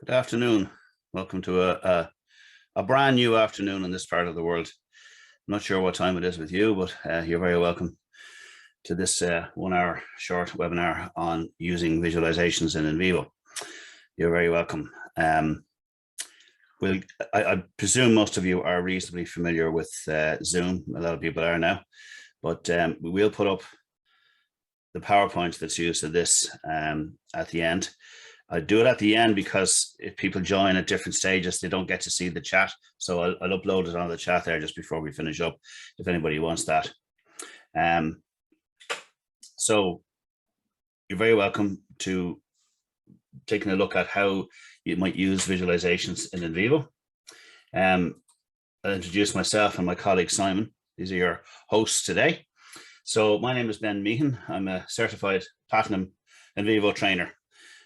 Good afternoon. Welcome to a brand new afternoon in this part of the world. I'm not sure what time it is with you, but you're very welcome to this 1 hour short webinar on using visualizations in NVivo. You're very welcome. I presume most of you are reasonably familiar with Zoom. A lot of people are now, but we will put up the PowerPoint that's used in this at the end. I do it at the end because if people join at different stages, they don't get to see the chat. So I'll upload it on the chat there just before we finish up, if anybody wants that. So you're very welcome to taking a look at how you might use visualizations in NVivo. I'll introduce myself and my colleague Simon. These are your hosts today. So my name is Ben Meehan. I'm a certified platinum NVivo trainer.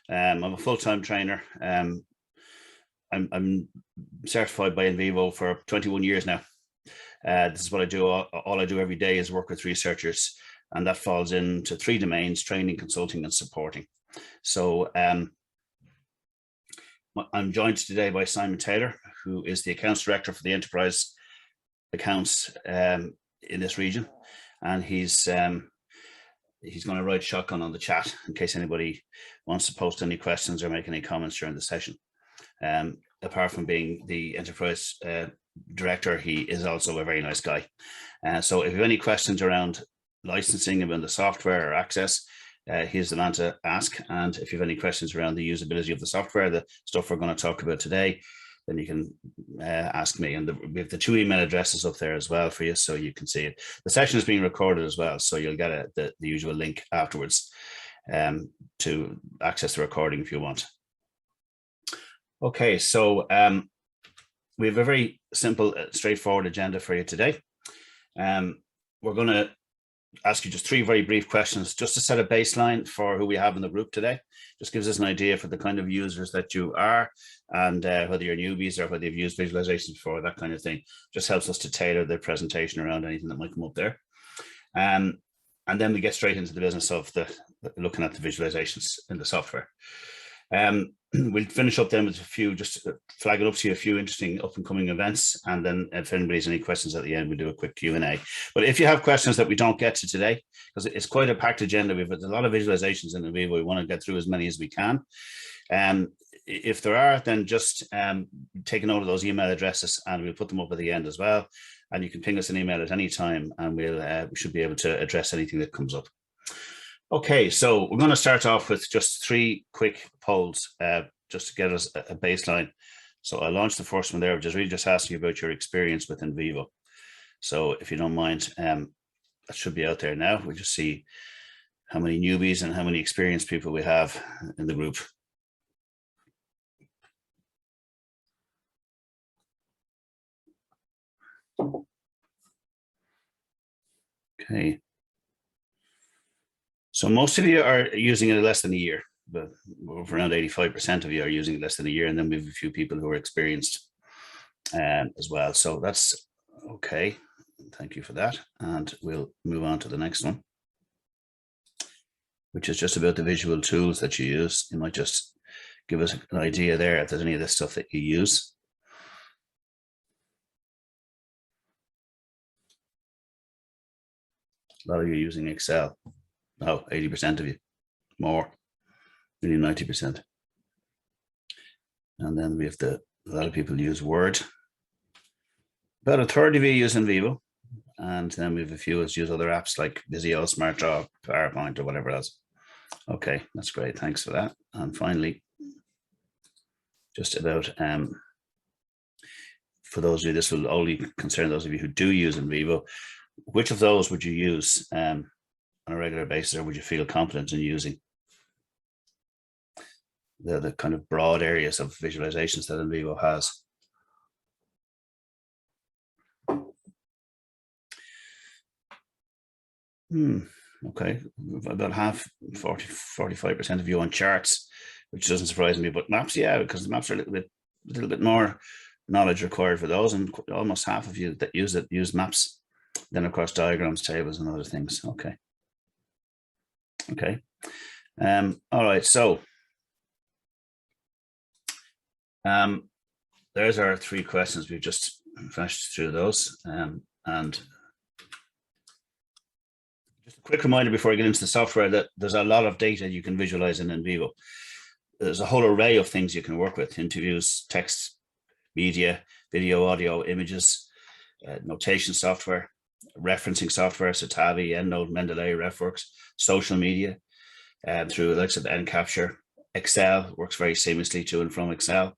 I'm a full-time trainer. I'm certified by NVivo for 21 years now. This is what I do. All I do every day is work with researchers, and that falls into 3 domains: training, consulting, and supporting. So I'm joined today by Simon Taylor, who is the accounts director for the enterprise accounts in this region, and he's going to ride shotgun on the chat in case anybody wants to post any questions or make any comments during the session. Apart from being the enterprise director, he is also a very nice guy. So if you have any questions around licensing about the software or access, he's the man to ask. And if you have any questions around the usability of the software, the stuff we're going to talk about today, then you can ask me. And we have the 2 email addresses up there as well for you, so you can see it. The session is being recorded as well, so you'll get the usual link afterwards to access the recording if you want. Okay, so we have a very simple, straightforward agenda for you today. We're going to ask you just 3 very brief questions just to set a baseline for who we have in the group today. Just gives us an idea for the kind of users that you are, and whether you're newbies or whether you've used visualizations before, that kind of thing. Just helps us to tailor the presentation around anything that might come up there. And then we get straight into the business of looking at the visualizations in the software. We'll finish up then with a few, just flag it up to you, a few interesting up and coming events. And then if anybody has any questions at the end, we'll do a quick Q&A. But if you have questions that we don't get to today, because it's quite a packed agenda, we've got a lot of visualizations in NVivo. We want to get through as many as we can. If there are, then just take a note of those email addresses and we'll put them up at the end as well. And you can ping us an email at any time and we should be able to address anything that comes up. Okay, so we're going to start off with just 3 quick polls just to get us a baseline. So I launched the first one there, which is really just asking you about your experience with NVivo. So if you don't mind, that should be out there now. We'll just see how many newbies and how many experienced people we have in the group. Okay. So most of you are using it less than a year, but around 85% of you are using it less than a year. And then we have a few people who are experienced as well. So that's okay. Thank you for that. And we'll move on to the next one, which is just about the visual tools that you use. You might just give us an idea there if there's any of this stuff that you use. A lot of you using Excel. Oh, 80% of you, more, nearly 90%. And then we have a lot of people use Word. About a third of you use NVivo. And then we have a few that use other apps like Visio, SmartDraw, PowerPoint, or whatever else. Okay, that's great. Thanks for that. And finally, just about, for those of you, this will only concern those of you who do use NVivo. Which of those would you use on a regular basis, or would you feel confident in using? The kind of broad areas of visualizations that NVivo has. Okay, about half, 45% of you on charts, which doesn't surprise me, but maps, yeah, because the maps are a little bit more knowledge required for those, and almost half of you that use maps. Then of course diagrams, tables, and other things. Okay. All right, so There's our 3 questions. We've just flashed through those. And just a quick reminder before I get into the software that there's a lot of data you can visualize in NVivo. There's a whole array of things you can work with: interviews, text, media, video, audio, images, notation software, referencing software, so Tavi, EndNote, Mendeley, RefWorks, social media, through the likes of Encapture. Excel works very seamlessly to and from Excel.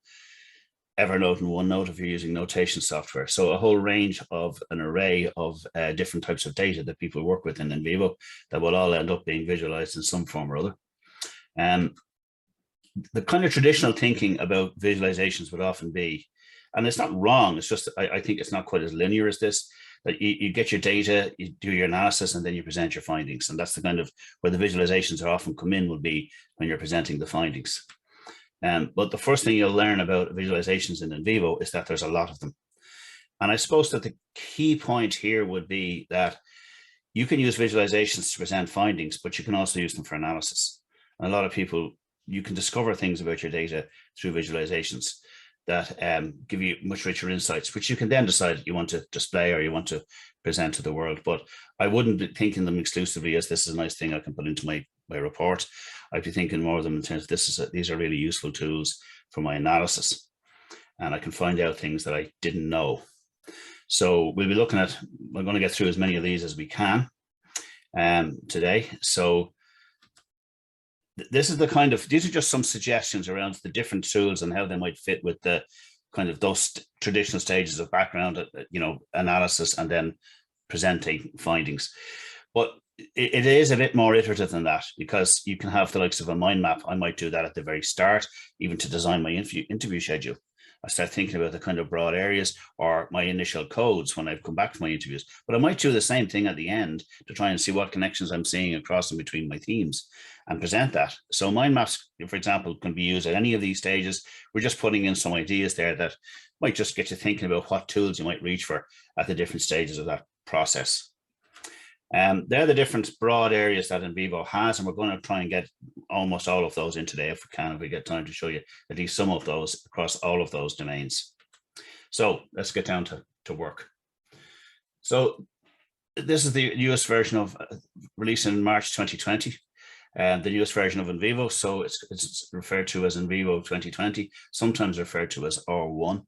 Evernote and OneNote if you're using notation software. So a whole range of an array of different types of data that people work with in NVivo that will all end up being visualized in some form or other. The kind of traditional thinking about visualizations would often be, and it's not wrong, it's just I think it's not quite as linear as this, that you get your data, you do your analysis, and then you present your findings. And that's the kind of where the visualizations are often come in, will be when you're presenting the findings. But the first thing you'll learn about visualizations in NVivo is that there's a lot of them. And I suppose that the key point here would be that you can use visualizations to present findings, but you can also use them for analysis. And a lot of people, you can discover things about your data through visualizations that give you much richer insights, which you can then decide you want to display or you want to present to the world. But I wouldn't be thinking them exclusively as this is a nice thing I can put into my report. I'd be thinking more of them in terms of these are really useful tools for my analysis, and I can find out things that I didn't know. So we'll be looking at, we're going to get through as many of these as we can today. So this is the kind of, these are just some suggestions around the different tools and how they might fit with the kind of those traditional stages of background, analysis and then presenting findings. But it is a bit more iterative than that, because you can have the likes of a mind map. I might do that at the very start, even to design my interview schedule. I start thinking about the kind of broad areas or my initial codes when I've come back to my interviews. But I might do the same thing at the end to try and see what connections I'm seeing across and between my themes and present that. So mind maps, for example, can be used at any of these stages. We're just putting in some ideas there that might just get you thinking about what tools you might reach for at the different stages of that process. They're the different broad areas that NVivo has, and we're going to try and get almost all of those in today if we can, if we get time to show you at least some of those across all of those domains. So let's get down to work. So this is the newest version of released in March 2020, and the newest version of NVivo. So it's referred to as NVivo 2020, sometimes referred to as R1,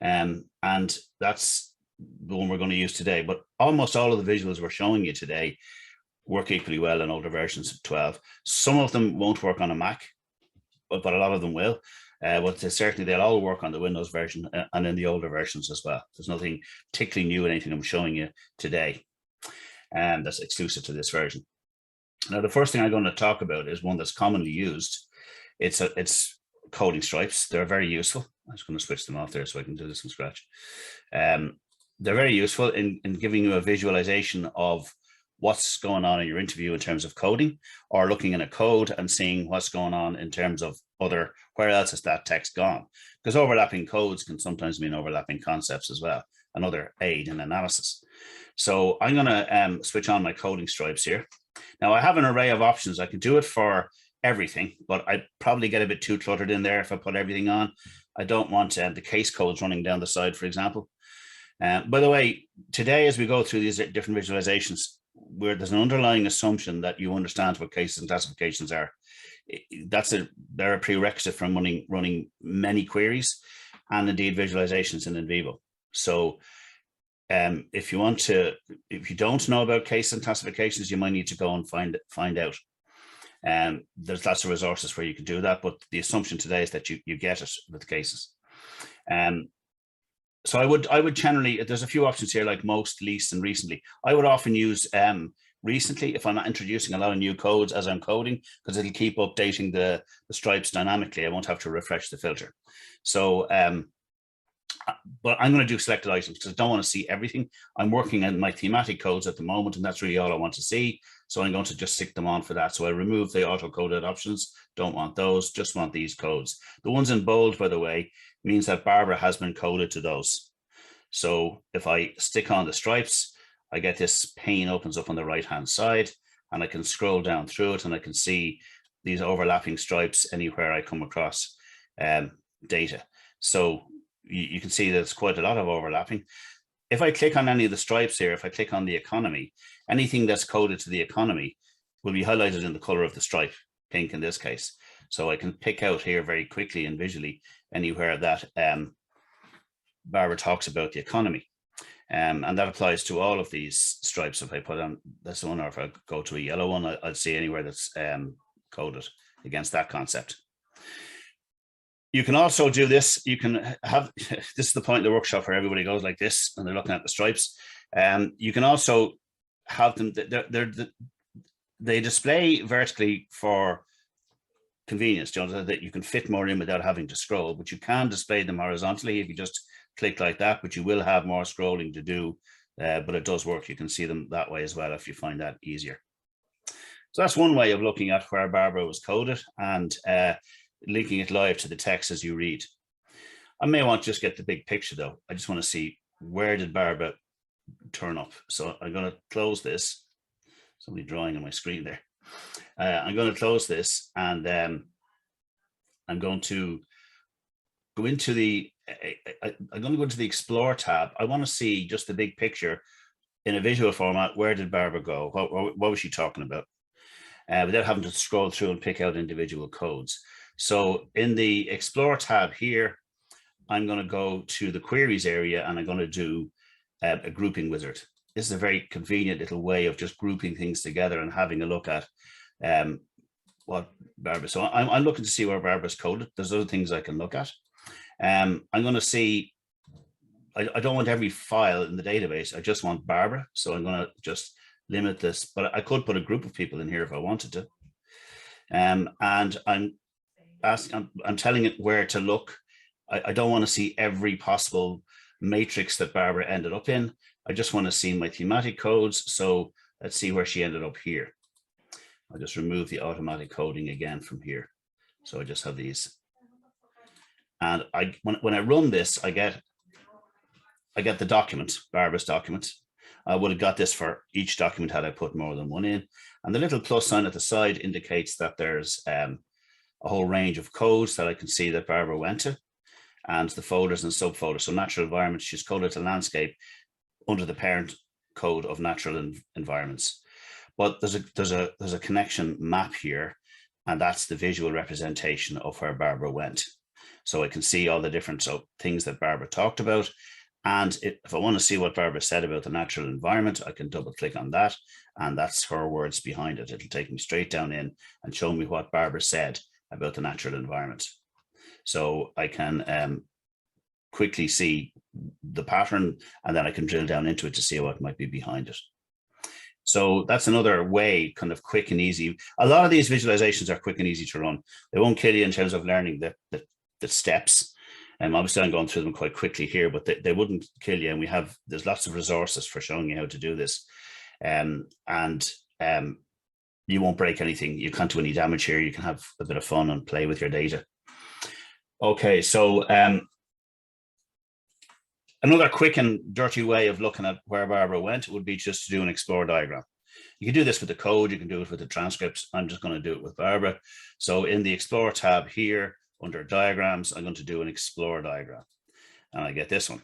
and that's the one we're going to use today. But almost all of the visuals we're showing you today work equally well in older versions of 12. Some of them won't work on a Mac, but a lot of them will. But certainly they'll all work on the Windows version and in the older versions as well. There's nothing particularly new in anything I'm showing you today, and that's exclusive to this version. Now, the first thing I'm going to talk about is one that's commonly used. It's coding stripes. They're very useful. I'm just going to switch them off there so I can do this from scratch. They're very useful in giving you a visualization of what's going on in your interview in terms of coding, or looking in a code and seeing what's going on in terms of where else has that text gone? Because overlapping codes can sometimes mean overlapping concepts as well, another aid in analysis. So I'm going to switch on my coding stripes here. Now I have an array of options. I can do it for everything, but I probably get a bit too cluttered in there if I put everything on. I don't want the case codes running down the side, for example. By the way, today, as we go through these different visualizations, where there's an underlying assumption that you understand what cases and classifications are. They're a prerequisite from running many queries and indeed visualizations in NVivo. So if you don't know about cases and classifications, you might need to go and find out. There's lots of resources where you can do that, but the assumption today is that you get it with cases. So I would generally, there's a few options here like most, least, and recently. I would often use recently if I'm not introducing a lot of new codes as I'm coding, because it'll keep updating the stripes dynamically. I won't have to refresh the filter. So, but I'm going to do selected items because I don't want to see everything. I'm working on my thematic codes at the moment, and that's really all I want to see. So I'm going to just stick them on for that. So I remove the auto-coded options. Don't want those, just want these codes. The ones in bold, by the way, means that Barbara has been coded to those. So if I stick on the stripes, I get this pane opens up on the right-hand side, and I can scroll down through it, and I can see these overlapping stripes anywhere I come across data. So you can see there's quite a lot of overlapping. If I click on any of the stripes here, if I click on the economy, anything that's coded to the economy will be highlighted in the color of the stripe, pink in this case. So I can pick out here very quickly and visually anywhere that Barbara talks about the economy. And that applies to all of these stripes. If I put on this one, or if I go to a yellow one, I'll see anywhere that's coded against that concept. You can also do this. You can have, this is the point of the workshop where everybody goes like this and they're looking at the stripes. You can also have them, they display vertically for convenience, that you can fit more in without having to scroll, but you can display them horizontally if you just click like that, but you will have more scrolling to do, but it does work. You can see them that way as well if you find that easier. So that's one way of looking at where Barbara was coded and linking it live to the text as you read. I may want to just get the big picture though. I just want to see, where did Barbara turn up? So I'm going to close this. Somebody drawing on my screen there. I'm going to close this, and I'm going to go into the Explore tab. I want to see just the big picture in a visual format. Where did Barbara go? What was she talking about? Without having to scroll through and pick out individual codes. So in the Explore tab here, I'm going to go to the queries area and I'm going to do a grouping wizard. This is a very convenient little way of just grouping things together and having a look at what Barbara. So I'm looking to see where Barbara's coded. There's other things I can look at. I'm going to see, I don't want every file in the database. I just want Barbara. So I'm going to just limit this, but I could put a group of people in here if I wanted to. And I'm telling it where to look. I don't want to see every possible matrix that Barbara ended up in. I just want to see my thematic codes. So let's see where she ended up here. I'll just remove the automatic coding again from here. So I just have these. And when I run this, I get the document, Barbara's document. I would have got this for each document had I put more than one in. And the little plus sign at the side indicates that there's a whole range of codes that I can see that Barbara went to, and the folders and subfolders. So natural environments, she's coded to landscape under the parent code of natural environments. But there's a connection map here, and that's the visual representation of where Barbara went. So I can see all the different things that Barbara talked about. And if I want to see what Barbara said about the natural environment, I can double click on that. And that's her words behind it. It'll take me straight down in and show me what Barbara said about the natural environment. So I can quickly see the pattern, and then I can drill down into it to see what might be behind it. So that's another way, kind of quick and easy. A lot of these visualizations are quick and easy to run. They won't kill you in terms of learning the steps. Obviously I'm going through them quite quickly here, but they wouldn't kill you. And there's lots of resources for showing you how to do this. You won't break anything. You can't do any damage here. You can have a bit of fun and play with your data. Okay, so another quick and dirty way of looking at where Barbara went would be just to do an explore diagram. You can do this with the code, you can do it with the transcripts. I'm just going to do it with Barbara. So in the Explore tab here, under diagrams, I'm going to do an explore diagram. And I get this one.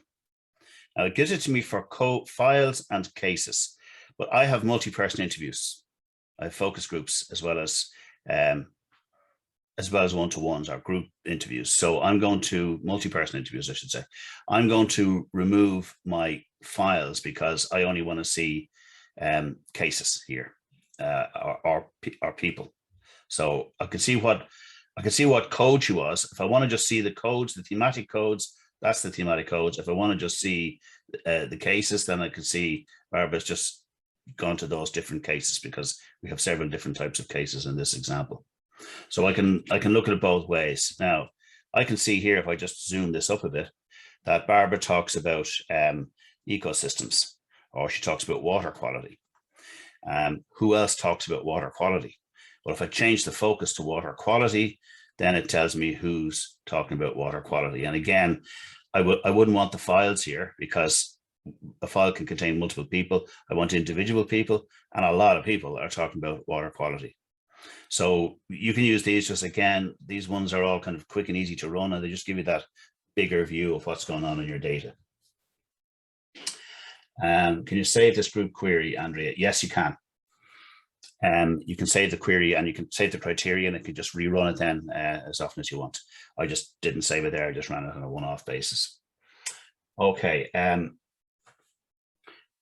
Now it gives it to me for files and cases, but I have multi-person interviews. I have focus groups as well as one-to-ones or group interviews. So I'm going to multi-person interviews, I should say. I'm going to remove my files because I only want to see cases here or people. So I can see what code she was. If I want to just see the codes, the thematic codes, that's the thematic codes. If I want to just see the cases, then I can see Barbara's just gone to those different cases because we have several different types of cases in this example. So I can look at it both ways. Now, I can see here, if I just zoom this up a bit, that Barbara talks about ecosystems, or she talks about water quality. Who else talks about water quality? Well, if I change the focus to water quality, then it tells me who's talking about water quality. And again, I wouldn't want the files here because a file can contain multiple people. I want individual people, and a lot of people are talking about water quality. So you can use these just, again, these ones are all kind of quick and easy to run, and they just give you that bigger view of what's going on in your data. Can you save this group query, Andrea? Yes, you can. You can save the query and you can save the criteria, and it can just rerun it then as often as you want. I just didn't save it there. I just ran it on a one-off basis. Okay.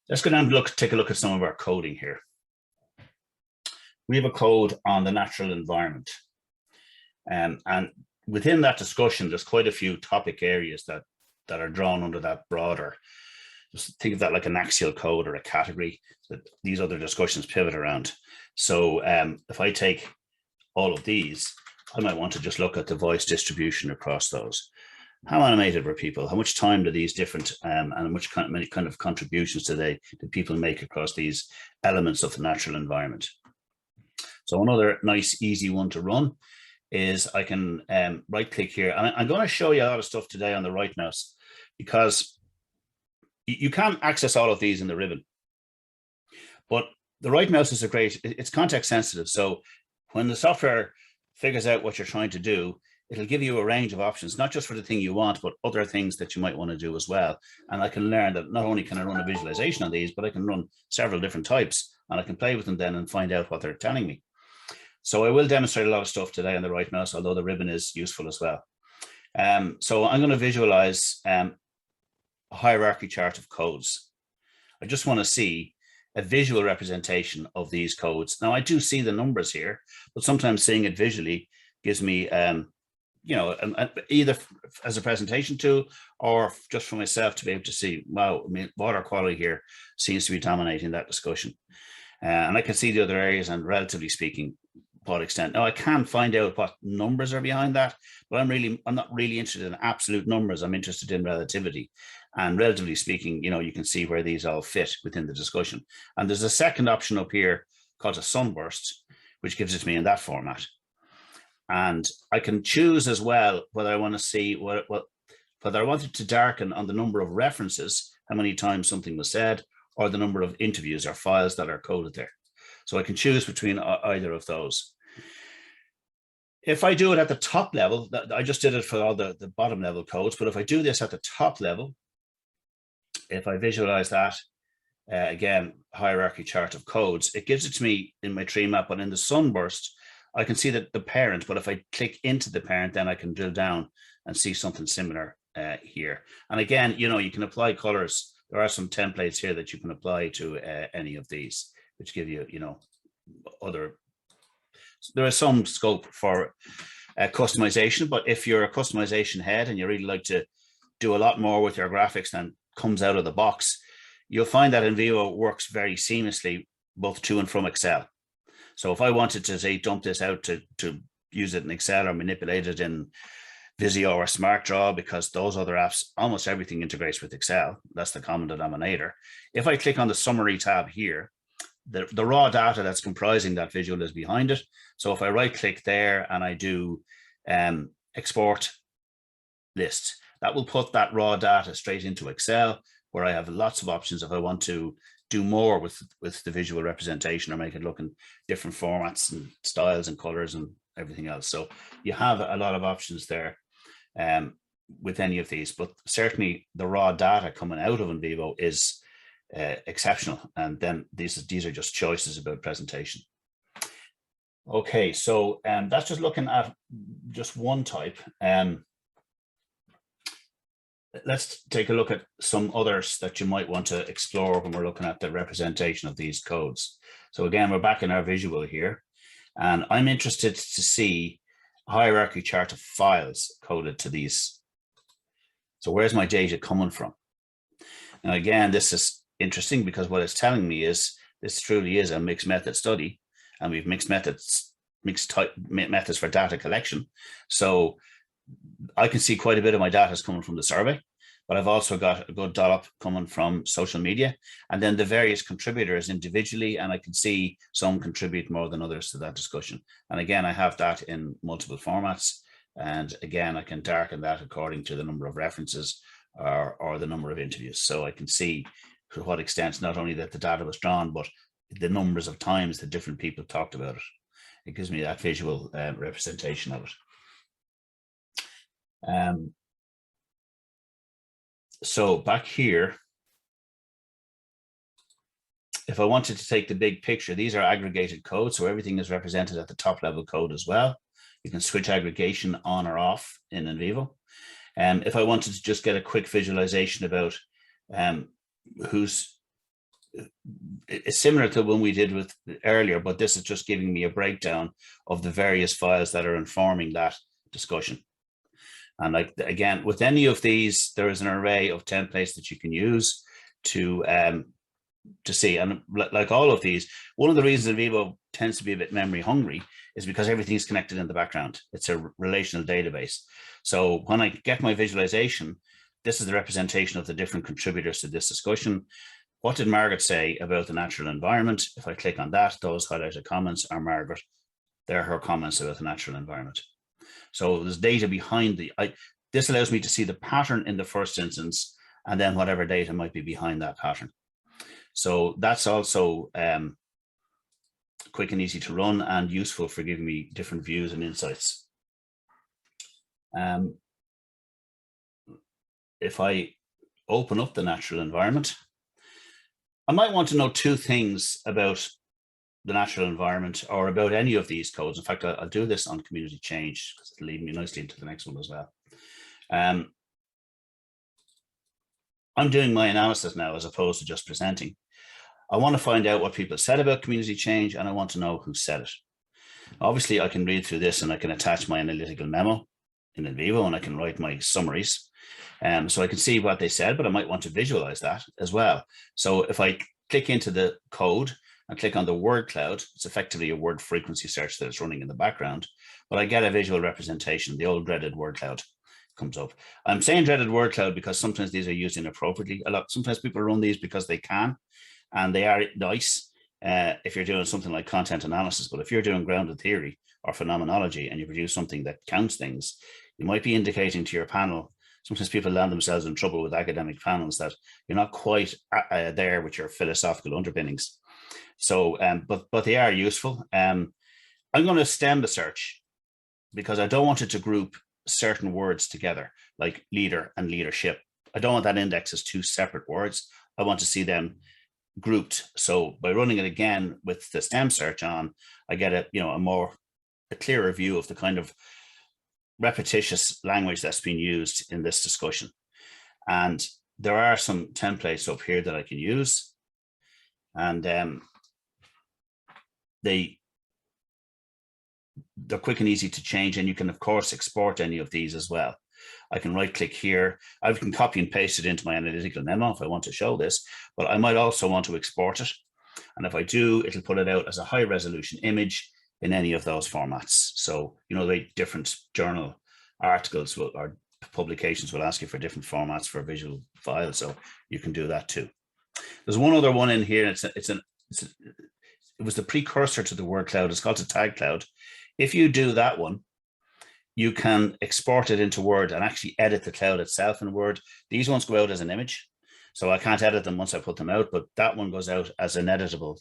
Let's go down and take a look at some of our coding here. We have a code on the natural environment. And within that discussion, there's quite a few topic areas that are drawn under that broader. Just think of that like an axial code or a category that these other discussions pivot around. So if I take all of these, I might want to just look at the voice distribution across those. How animated were people? How much time do these different and many kind of contributions do people make across these elements of the natural environment? So another nice, easy one to run is I can right click here. And I'm going to show you a lot of stuff today on the right mouse, because you can't access all of these in the ribbon. But the right mouse is it's context sensitive. So when the software figures out what you're trying to do, it'll give you a range of options, not just for the thing you want, but other things that you might want to do as well. And I can learn that not only can I run a visualization on these, but I can run several different types, and I can play with them then and find out what they're telling me. So I will demonstrate a lot of stuff today on the right mouse, although the ribbon is useful as well. So I'm going to visualize a hierarchy chart of codes. I just want to see a visual representation of these codes. Now, I do see the numbers here, but sometimes seeing it visually gives me, either as a presentation tool or just for myself to be able to see, wow, I mean, water quality here seems to be dominating that discussion. And I can see the other areas, and relatively speaking, what extent. Now, I can find out what numbers are behind that, but I'm not really interested in absolute numbers. I'm interested in relativity. And relatively speaking, you can see where these all fit within the discussion. And there's a second option up here called a sunburst, which gives it to me in that format. And I can choose as well whether I want to see whether I want it to darken on the number of references, how many times something was said, or the number of interviews or files that are coded there. So I can choose between either of those. If I do it at the top level, I just did it for all the bottom level codes, but if I do this at the top level, if I visualize that, again, hierarchy chart of codes, it gives it to me in my tree map, but in the sunburst, I can see that the parent, but if I click into the parent, then I can drill down and see something similar here. And again, you can apply colors. There are some templates here that you can apply to any of these, which give you, there is some scope for customization, but if you're a customization head and you really like to do a lot more with your graphics than comes out of the box, you'll find that NVivo works very seamlessly both to and from Excel. So if I wanted to say dump this out to use it in Excel or manipulate it in Visio or SmartDraw, because those other apps, almost everything integrates with Excel. That's the common denominator. If I click on the summary tab here, the raw data that's comprising that visual is behind it. So if I right click there and I do export list, that will put that raw data straight into Excel, where I have lots of options if I want to do more with the visual representation or make it look in different formats and styles and colors and everything else. So you have a lot of options there with any of these, but certainly the raw data coming out of NVivo is exceptional. And then these are just choices about presentation. Okay, so that's just looking at just one type. Let's take a look at some others that you might want to explore when we're looking at the representation of these codes. So again, we're back in our visual here, and I'm interested to see a hierarchy chart of files coded to these. So where's my data coming from? Now, again, this is interesting because what it's telling me is this truly is a mixed method study, and we've mixed methods for data collection. So I can see quite a bit of my data is coming from the survey, but I've also got a good dollop coming from social media, and then the various contributors individually, and I can see some contribute more than others to that discussion. And again, I have that in multiple formats, and again, I can darken that according to the number of references or the number of interviews. So I can see to what extent not only that the data was drawn, but the numbers of times that different people talked about it. It gives me that visual representation of it. So back here, if I wanted to take the big picture, these are aggregated code. So everything is represented at the top level code as well. You can switch aggregation on or off in NVivo. If I wanted to just get a quick visualization about it's similar to one we did with earlier, but this is just giving me a breakdown of the various files that are informing that discussion. And like, again, with any of these, there is an array of templates that you can use to see. And like all of these, one of the reasons NVivo tends to be a bit memory hungry is because everything's connected in the background. It's a relational database. So when I get my visualization, this is the representation of the different contributors to this discussion. What did Margaret say about the natural environment? If I click on that, those highlighted comments are Margaret. They're her comments about the natural environment. So there's data behind this allows me to see the pattern in the first instance, and then whatever data might be behind that pattern. So that's also quick and easy to run and useful for giving me different views and insights. If I open up the natural environment, I might want to know two things about the natural environment or about any of these codes. In fact, I'll do this on community change because it'll lead me nicely into the next one as well. I'm doing my analysis now as opposed to just presenting. I want to find out what people said about community change, and I want to know who said it. Obviously, I can read through this and I can attach my analytical memo in NVivo and I can write my summaries. So I can see what they said, but I might want to visualize that as well. So if I click into the code and click on the word cloud, it's effectively a word frequency search that is running in the background, but I get a visual representation. The old dreaded word cloud comes up. I'm saying dreaded word cloud because sometimes these are used inappropriately. Sometimes people run these because they can, and they are nice if you're doing something like content analysis. But if you're doing grounded theory or phenomenology and you produce something that counts things, you might be indicating to your panel. Sometimes people land themselves in trouble with academic panels that you're not quite there with your philosophical underpinnings. So, but they are useful. I'm going to stem the search because I don't want it to group certain words together, like leader and leadership. I don't want that index as two separate words. I want to see them grouped. So by running it again with the stem search on, I get a clearer view of the kind of repetitious language that's been used in this discussion. And there are some templates up here that I can use, and they're quick and easy to change, and you can of course export any of these as well. I can right click here. I can copy and paste it into my analytical memo if I want to show this, but I might also want to export it. And if I do, it'll put it out as a high resolution image in any of those formats. So, the different journal articles or publications will ask you for different formats for visual files. So you can do that too. There's one other one in here. It was the precursor to the word cloud. It's called a tag cloud. If you do that one, you can export it into Word and actually edit the cloud itself in Word. These ones go out as an image, so I can't edit them once I put them out, but that one goes out as an editable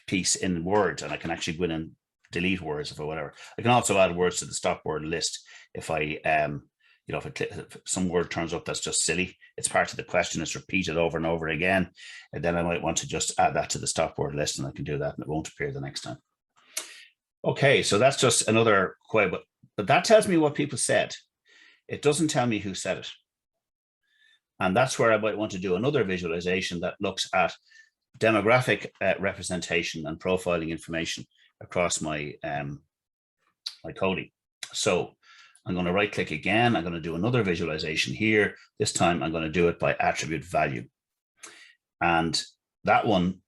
piece in Word, and I can actually go in and delete words or whatever. I can also add words to the stop word list if I, if some word turns up that's just silly, it's part of the question, it's repeated over and over again, and then I might want to just add that to the stop word list, and I can do that and it won't appear the next time. Okay, so that's just another query, but that tells me what people said. It doesn't tell me who said it. And that's where I might want to do another visualization that looks at demographic representation and profiling information across my my coding. So I'm going to right click again. I'm going to do another visualization here. This time I'm going to do it by attribute value. And that one,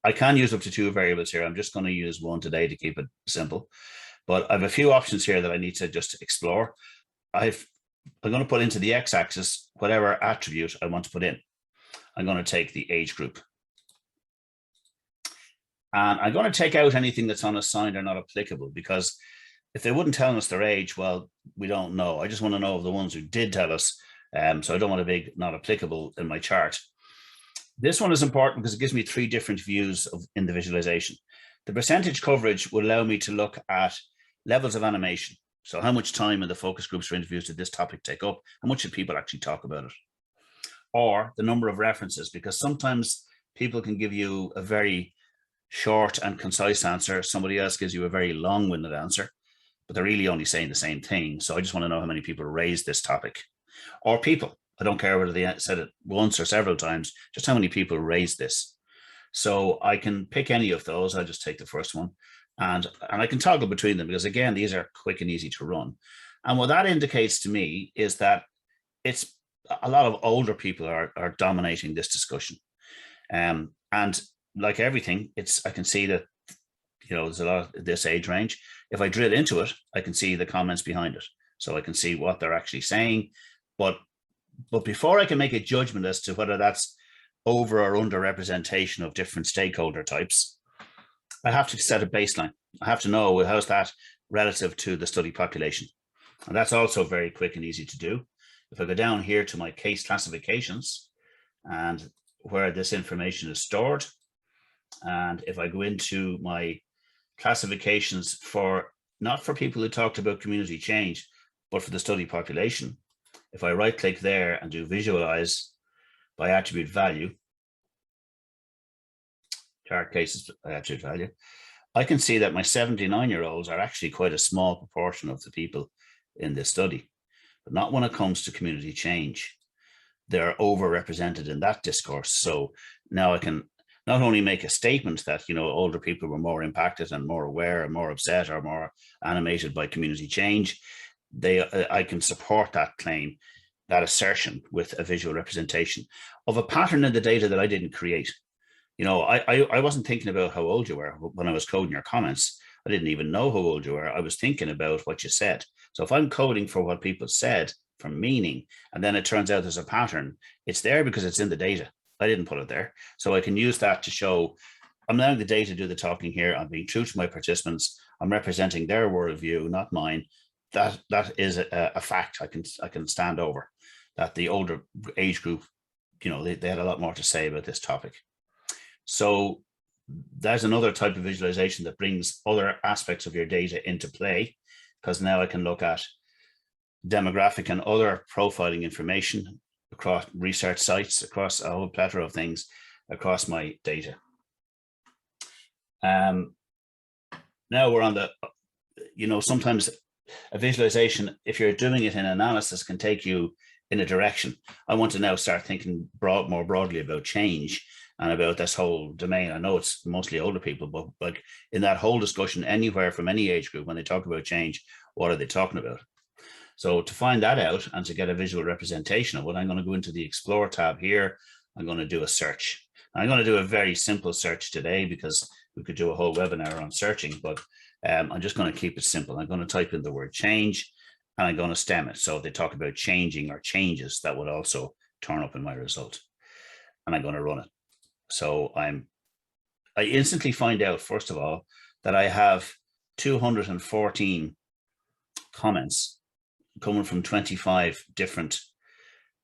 I can use up to 2 variables here. I'm just going to use one today to keep it simple. But I have a few options here that I need to just explore. I'm going to put into the x-axis whatever attribute I want to put in. I'm going to take the age group. And I'm going to take out anything that's unassigned or not applicable, because if they wouldn't tell us their age, well, we don't know. I just want to know of the ones who did tell us. So I don't want a big not applicable in my chart. This one is important because it gives me 3 different views in the visualization. The percentage coverage will allow me to look at levels of animation. So how much time in the focus groups for interviews did this topic take up? How much did people actually talk about it? Or the number of references, because sometimes people can give you a very short and concise answer. Somebody else gives you a very long-winded answer, but they're really only saying the same thing. So I just want to know how many people raised this topic. Or people, I don't care whether they said it once or several times, just how many people raised this. So I can pick any of those. I'll just take the first one. And I can toggle between them because, again, these are quick and easy to run. And what that indicates to me is that it's a lot of older people are dominating this discussion. And like everything, I can see that, there's a lot of this age range. If I drill into it, I can see the comments behind it. So I can see what they're actually saying. But before I can make a judgment as to whether that's over or under representation of different stakeholder types, I have to set a baseline. I have to know how's that relative to the study population. And that's also very quick and easy to do. If I go down here to my case classifications and where this information is stored, and if I go into my classifications not for people who talked about community change, but for the study population, if I right click there and do visualize by attribute value, chart cases by attribute value, I can see that my 79-year-olds are actually quite a small proportion of the people in this study, but not when it comes to community change. They're overrepresented in that discourse. So now I can not only make a statement that, older people were more impacted and more aware and more upset or more animated by community change, I can support that claim, that assertion, with a visual representation of a pattern in the data that I didn't create. I wasn't thinking about how old you were when I was coding your comments. I didn't even know how old you were. I was thinking about what you said. So if I'm coding for what people said, for meaning, and then it turns out there's a pattern, it's there because it's in the data. I didn't put it there. So I can use that to show I'm allowing the data to do the talking here. I'm being true to my participants. I'm representing their worldview, not mine. That is a fact I can stand over, that the older age group, they had a lot more to say about this topic. So there's another type of visualization that brings other aspects of your data into play, because now I can look at demographic and other profiling information across research sites, across a whole plethora of things across my data. Now we're on the, sometimes a visualization, if you're doing it in analysis, can take you in a direction. I want to now start thinking more broadly about change and about this whole domain. I know it's mostly older people, but like in that whole discussion, anywhere from any age group, when they talk about change, what are they talking about? So to find that out and to get a visual representation of what, I'm going to go into the Explore tab here. I'm going to do a search. I'm going to do a very simple search today because we could do a whole webinar on searching, but I'm just going to keep it simple. I'm going to type in the word change and I'm going to stem it. So if they talk about changing or changes, that would also turn up in my result. And I'm going to run it. So I instantly find out, first of all, that I have 214 comments coming from 25 different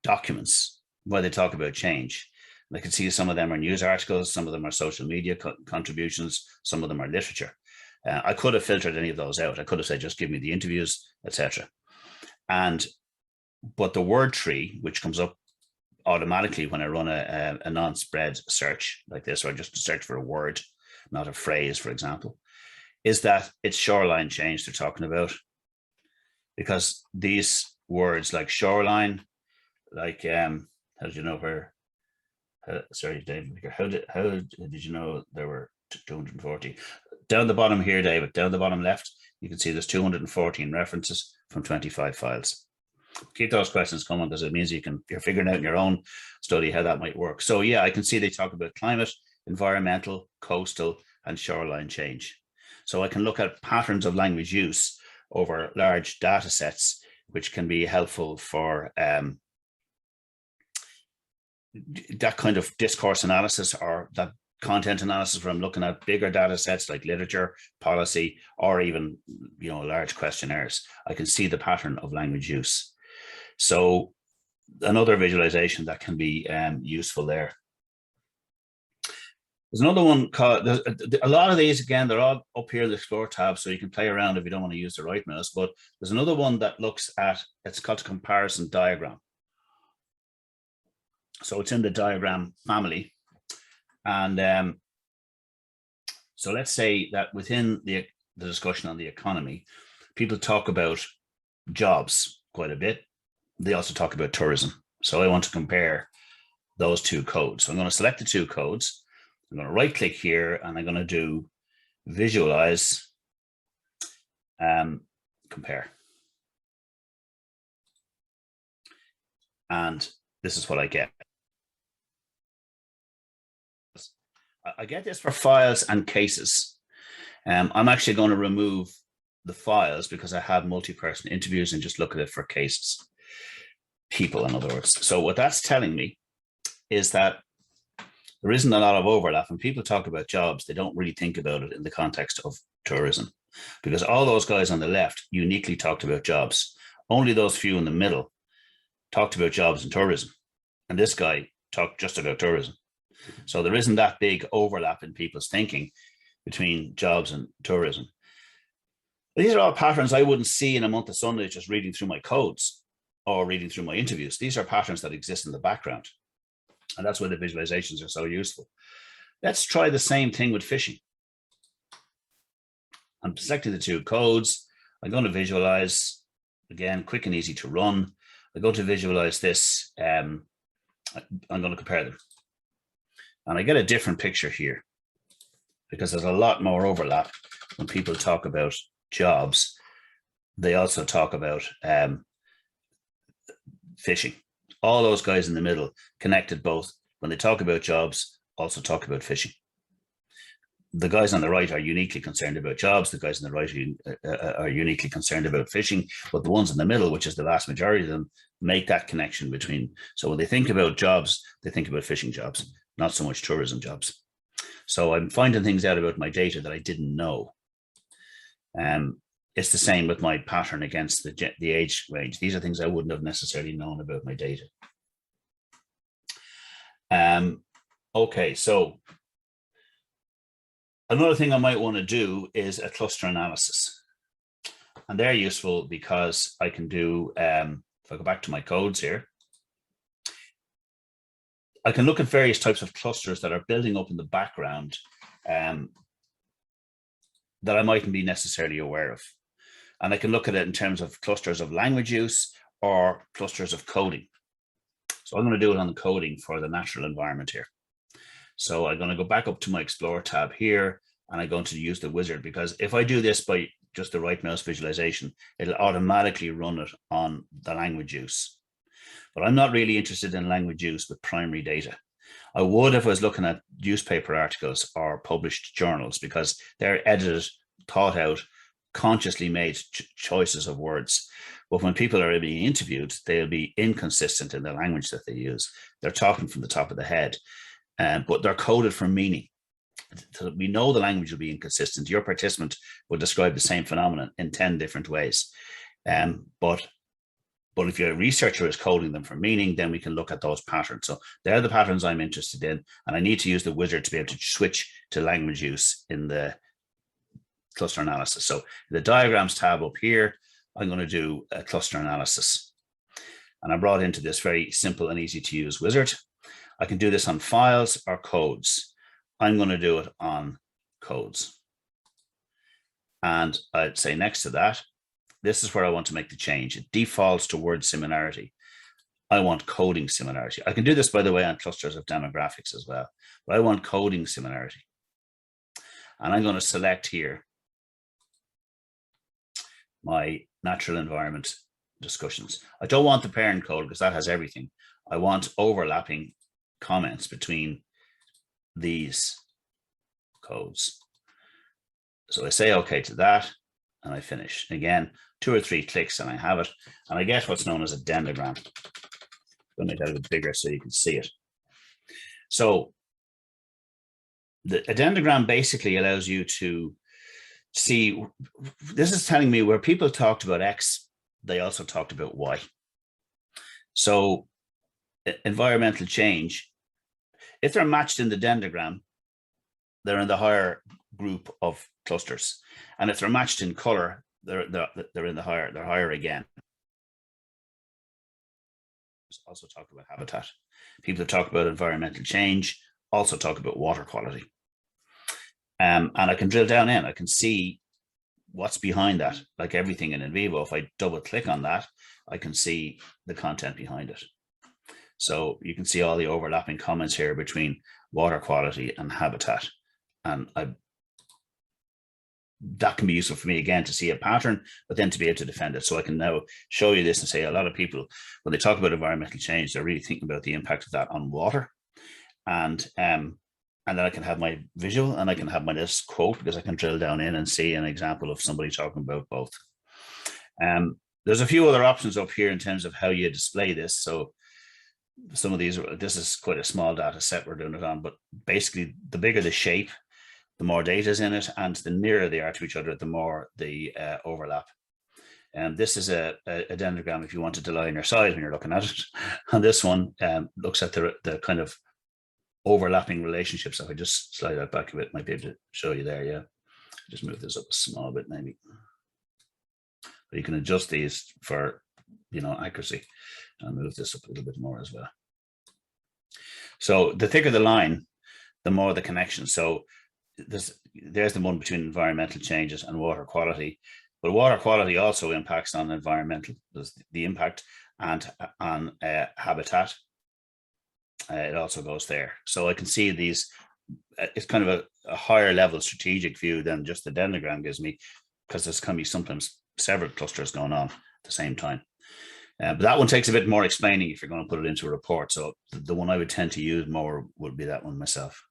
documents where they talk about change. And I can see some of them are news articles, some of them are social media contributions, some of them are literature. I could have filtered any of those out. I could have said, just give me the interviews, etc. But the word tree, which comes up automatically when I run a non-spread search like this, or just search for a word, not a phrase, for example, is that it's shoreline change they're talking about. Because these words like shoreline, like how did you know where? Sorry, David. How did you know there were 240? Down the bottom here, David. Down the bottom left, you can see there's 214 references from 25 files. Keep those questions coming because it means you're figuring out in your own study how that might work. So yeah, I can see they talk about climate, environmental, coastal, and shoreline change. So I can look at patterns of language use over large data sets, which can be helpful for that kind of discourse analysis or that content analysis where I'm looking at bigger data sets like literature, policy, or even large questionnaires. I can see the pattern of language use. So another visualization that can be useful there. There's another one called, a lot of these, again, they're all up here in the Explore tab, so you can play around if you don't want to use the right mouse, but there's another one that looks at, it's called a comparison diagram. So it's in the diagram family. And so let's say that within the discussion on the economy, people talk about jobs quite a bit. They also talk about tourism. So I want to compare those two codes. So I'm going to select the two codes. I'm going to right click here and I'm going to do visualize, compare. And this is what I get. I get this for files and cases. I'm actually going to remove the files because I have multi-person interviews and just look at it for cases. People, in other words. So what that's telling me is that there isn't a lot of overlap. When people talk about jobs, they don't really think about it in the context of tourism, because all those guys on the left uniquely talked about jobs. Only those few in the middle talked about jobs and tourism. And this guy talked just about tourism. So there isn't that big overlap in people's thinking between jobs and tourism. These are all patterns I wouldn't see in a month of Sundays just reading through my codes or reading through my interviews. These are patterns that exist in the background. And that's why the visualizations are so useful. Let's try the same thing with fishing. I'm selecting the two codes. I'm going to visualize, again, quick and easy to run. I'm going to visualize this. I'm going to compare them. And I get a different picture here because there's a lot more overlap when people talk about jobs. They also talk about fishing. All those guys in the middle connected both. When they talk about jobs, also talk about fishing. The guys on the right are uniquely concerned about jobs. The guys on the right are uniquely concerned about fishing. But the ones in the middle, which is the vast majority of them, make that connection between. So when they think about jobs, they think about fishing jobs, not so much tourism jobs. So I'm finding things out about my data that I didn't know. It's the same with my pattern against the age range. These are things I wouldn't have necessarily known about my data. Okay, so another thing I might want to do is a cluster analysis. And they're useful because I can do, if I go back to my codes here, I can look at various types of clusters that are building up in the background that I mightn't be necessarily aware of. And I can look at it in terms of clusters of language use or clusters of coding. So I'm going to do it on the coding for the natural environment here. So I'm going to go back up to my Explore tab here, and I'm going to use the wizard, because if I do this by just the right mouse visualization, it'll automatically run it on the language use. But I'm not really interested in language use with primary data. I would if I was looking at newspaper articles or published journals, because they're edited, thought out, consciously made choices of words. But when people are being interviewed, they'll be inconsistent in the language that they use. They're talking from the top of the head, but they're coded for meaning. So we know the language will be inconsistent. Your participant will describe the same phenomenon in 10 different ways. But if your researcher is coding them for meaning, then we can look at those patterns. So they're the patterns I'm interested in, and I need to use the wizard to be able to switch to language use in the cluster analysis. So the diagrams tab up here, I'm going to do a cluster analysis. And I'm brought into this very simple and easy to use wizard. I can do this on files or codes. I'm going to do it on codes. And I'd say next to that, this is where I want to make the change. It defaults to word similarity. I want coding similarity. I can do this, by the way, on clusters of demographics as well, but I want coding similarity. And I'm going to select here my natural environment discussions. I don't want the parent code because that has everything. I want overlapping comments between these codes. So I say okay to that, and I finish. Again, 2 or 3 clicks and I have it, and I get what's known as a dendrogram. I'm going to make that a bit bigger so you can see it. So a dendrogram basically allows you to see, this is telling me where people talked about X, they also talked about Y. So environmental change, if they're matched in the dendrogram, they're in the higher group of clusters. And if they're matched in color, they're in the higher, they're higher again. Also talk about habitat. People that talk about environmental change also talk about water quality. And I can drill down in, I can see what's behind that. Like everything in NVivo, if I double click on that, I can see the content behind it. So you can see all the overlapping comments here between water quality and habitat. And that can be useful for me, again, to see a pattern, but then to be able to defend it. So I can now show you this and say a lot of people, when they talk about environmental change, they're really thinking about the impact of that on water. And then I can have my visual and I can have my this quote, because I can drill down in and see an example of somebody talking about both. There's a few other options up here in terms of how you display this. So some of these, this is quite a small data set we're doing it on, but basically the bigger the shape, the more data is in it, and the nearer they are to each other, the more the overlap. And this is a dendrogram if you wanted to lie on your side when you're looking at it. And this one looks at the kind of overlapping relationships. If I just slide that back a bit, might be able to show you there. Yeah, just move this up a small bit maybe. But you can adjust these for, you know, accuracy. I'll move this up a little bit more as well. So the thicker the line, the more the connection. So there's the one between environmental changes and water quality. But water quality also impacts on environmental. There's the impact and on habitat. It also goes there. So I can see these, it's kind of a higher level strategic view than just the dendrogram gives me, because there's can be sometimes several clusters going on at the same time. But that one takes a bit more explaining if you're going to put it into a report. So the one I would tend to use more would be that one myself.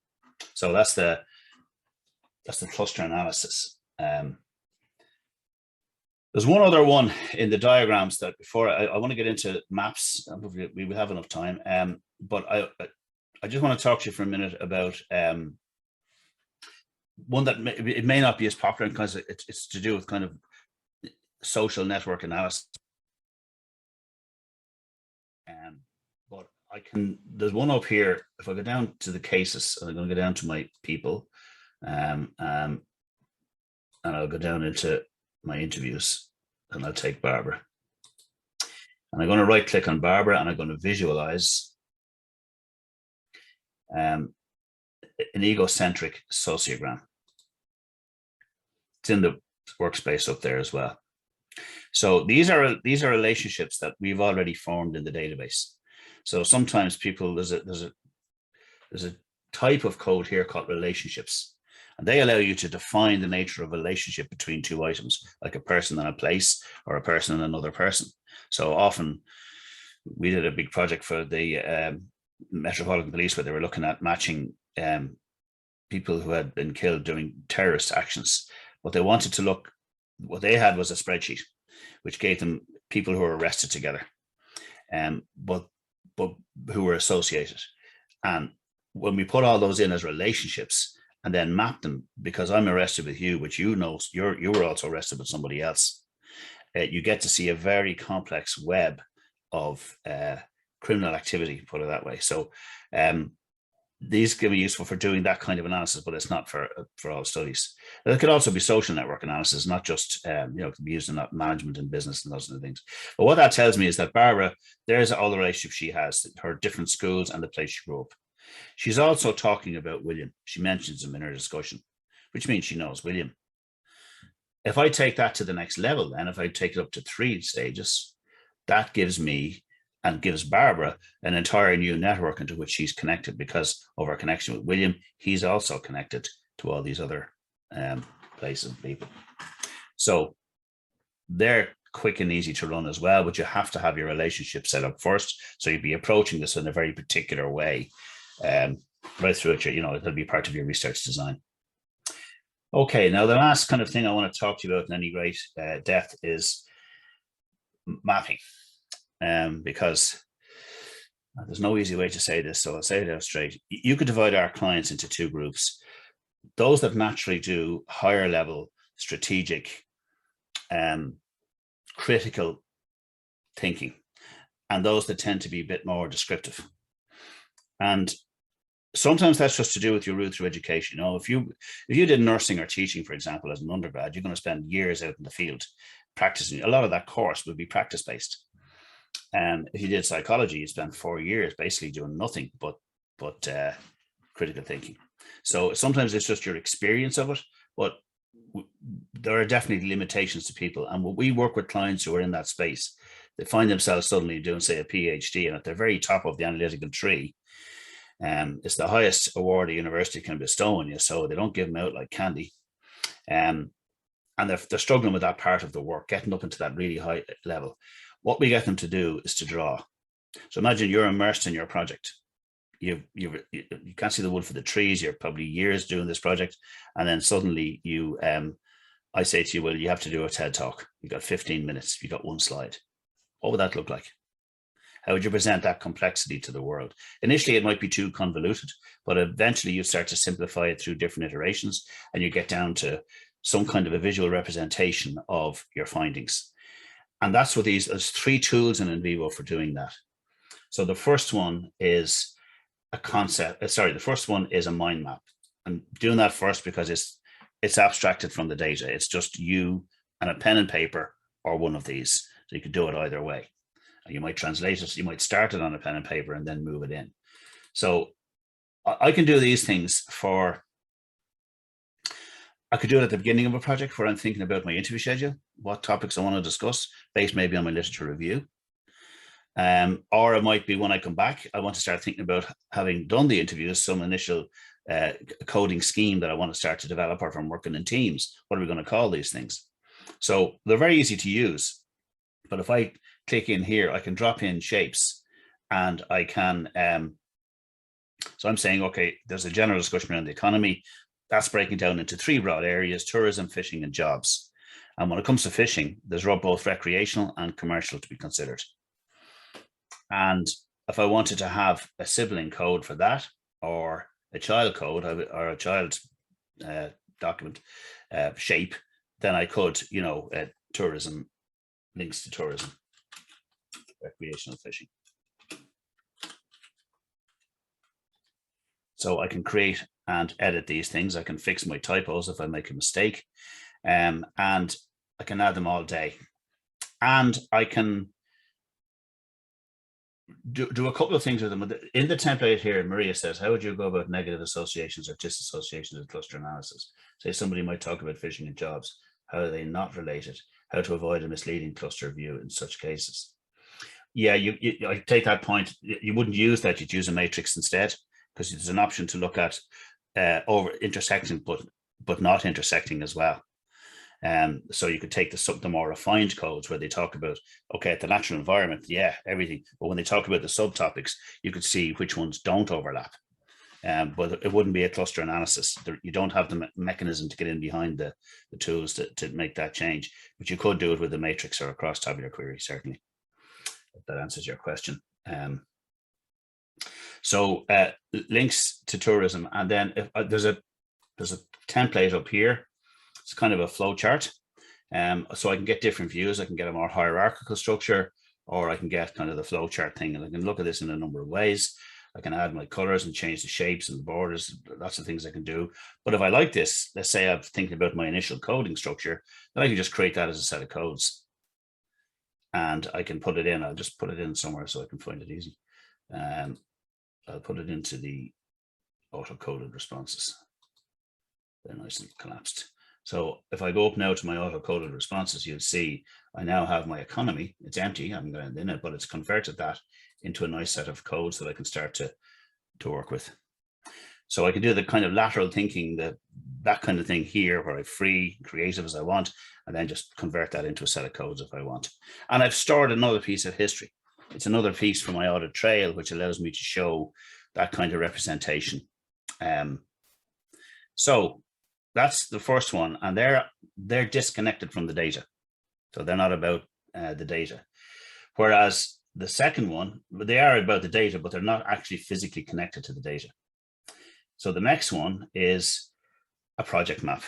So that's the cluster analysis. There's one other one in the diagrams that before I want to get into maps, we have enough time. But I just want to talk to you for a minute about one that it may not be as popular because it's to do with kind of social network analysis. But there's one up here. If I go down to the cases, I'm going to go down to my people, and I'll go down into my interviews, and I'll take Barbara. And I'm going to right click on Barbara, and I'm going to visualize an egocentric sociogram. It's in the workspace up there as well. So these are relationships that we've already formed in the database. So sometimes people, there's a type of code here called relationships, and they allow you to define the nature of a relationship between two items, like a person and a place, or a person and another person. So often we did a big project for the Metropolitan Police where they were looking at matching people who had been killed doing terrorist actions. What they wanted to look, what they had was a spreadsheet, which gave them people who were arrested together, but who were associated. And when we put all those in as relationships and then map them, because I'm arrested with you, which you know you were also arrested with somebody else, you get to see a very complex web of criminal activity, put it that way. So these can be useful for doing that kind of analysis, but it's not for all studies. It could also be social network analysis, not just, you know, it can be used in management and business and those kind of things. But what that tells me is that Barbara, there's all the relationships she has, her different schools and the place she grew up. She's also talking about William. She mentions him in her discussion, which means she knows William. If I take that to the next level, then if I take it up to 3 stages, that gives me and gives Barbara an entire new network into which she's connected, because of her connection with William, he's also connected to all these other places and people. So they're quick and easy to run as well, but you have to have your relationship set up first. So you'd be approaching this in a very particular way, right through it, you know, it'll be part of your research design. Okay, now the last kind of thing I want to talk to you about in any great depth is mapping. Because there's no easy way to say this, so I'll say it out straight. You could divide our clients into 2 groups: those that naturally do higher level strategic critical thinking, and those that tend to be a bit more descriptive. And sometimes that's just to do with your route through education. You know, if you did nursing or teaching, for example, as an undergrad, you're going to spend years out in the field practicing. A lot of that course would be practice based. If you did psychology, you spent 4 years basically doing nothing but critical thinking. So sometimes it's just your experience of it, but there are definitely limitations to people. And when we work with clients who are in that space, they find themselves suddenly doing, say, a PhD, and at the very top of the analytical tree, it's the highest award a university can bestow on you. So they don't give them out like candy. And they're struggling with that part of the work, getting up into that really high level. What we get them to do is to draw. So imagine you're immersed in your project. You can't see the wood for the trees. You're probably years doing this project, and then suddenly I say to you, well, you have to do a TED talk. You got 15 minutes. You got one slide. What would that look like? How would you present that complexity to the world? Initially, it might be too convoluted, but eventually you start to simplify it through different iterations, and you get down to some kind of a visual representation of your findings. And that's what there's 3 tools in NVivo for doing that. So the first one is the first one is a mind map. I'm doing that first because it's abstracted from the data. It's just you and a pen and paper or one of these. So you could do it either way. You might translate it. You might start it on a pen and paper and then move it in. So I can do these things I could do it at the beginning of a project where I'm thinking about my interview schedule, what topics I want to discuss based maybe on my literature review. Or it might be when I come back, I want to start thinking about, having done the interviews, some initial coding scheme that I want to start to develop, or from working in teams. What are we going to call these things? So they're very easy to use. But if I click in here, I can drop in shapes, and I can, so I'm saying, okay, there's a general discussion around the economy. That's breaking down into 3 broad areas: tourism, fishing, and jobs. And when it comes to fishing, there's both recreational and commercial to be considered. And if I wanted to have a sibling code for that, or a child code, or a child document shape, then I could, tourism, links to tourism, recreational fishing. So I can create and edit these things. I can fix my typos if I make a mistake, and I can add them all day. And I can do a couple of things with them. In the template here, Maria says, how would you go about negative associations or disassociations with cluster analysis? Say somebody might talk about fishing and jobs. How are they not related? How to avoid a misleading cluster view in such cases? Yeah, I take that point. You wouldn't use that. You'd use a matrix instead, because there's an option to look at over intersecting, but not intersecting as well. So you could take the more refined codes where they talk about, okay, the natural environment, yeah, everything. But when they talk about the subtopics, you could see which ones don't overlap. But it wouldn't be a cluster analysis. You don't have the mechanism to get in behind the tools to make that change. But you could do it with a matrix or a cross-tabular query, certainly. If that answers your question. So links to tourism, and then if, there's a template up here. It's kind of a flow chart. So I can get different views. I can get a more hierarchical structure, or I can get kind of the flow chart thing. And I can look at this in a number of ways. I can add my colors and change the shapes and the borders, lots of things I can do. But if I like this, let's say I'm thinking about my initial coding structure, then I can just create that as a set of codes. And I can put it in. I'll just put it in somewhere so I can find it easy. I'll put it into the auto-coded responses. They're nice and collapsed. So if I go up now to my auto-coded responses, you'll see I now have my economy. It's empty. I haven't got anything in it, but it's converted that into a nice set of codes that I can start to work with. So I can do the kind of lateral thinking, that kind of thing here, where I free creative as I want, and then just convert that into a set of codes if I want. And I've stored another piece of history. It's another piece from my audit trail, which allows me to show that kind of representation. So that's the first one, and they're disconnected from the data. So they're not about the data. Whereas the second one, they are about the data, but they're not actually physically connected to the data. So the next one is a project map.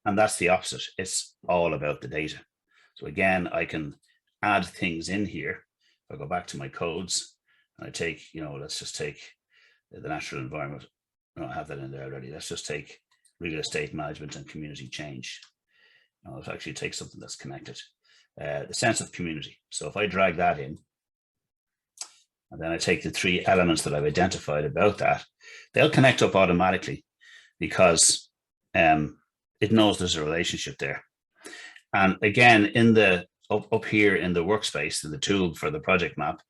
And that's the opposite. It's all about the data. So again, I can add things in here. If I go back to my codes, and I take, let's just take the natural environment. I don't have that in there already. Let's just take real estate management and community change. Let's actually take something that's connected. The sense of community. So if I drag that in, and then I take the 3 elements that I've identified about that, they'll connect up automatically because it knows there's a relationship there. And again, in the up here in the workspace, in the tool for the project map,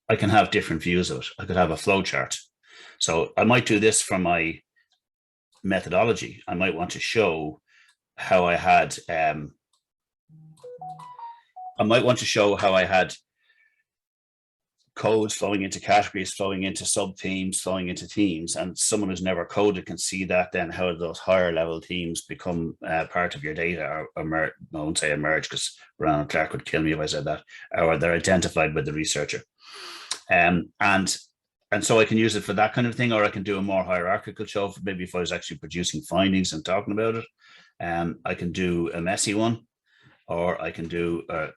I can have different views of it. I could have a flow chart. So I might do this for my methodology. I might want to show how I had, codes flowing into categories, flowing into sub-themes, flowing into themes, and someone who's never coded can see that then how those higher level themes become part of your data, or emerge. I won't say emerge because Ronald Clark would kill me if I said that, or they're identified by the researcher. And so I can use it for that kind of thing, or I can do a more hierarchical show, maybe if I was actually producing findings and talking about it. I can do a messy one, or I can do or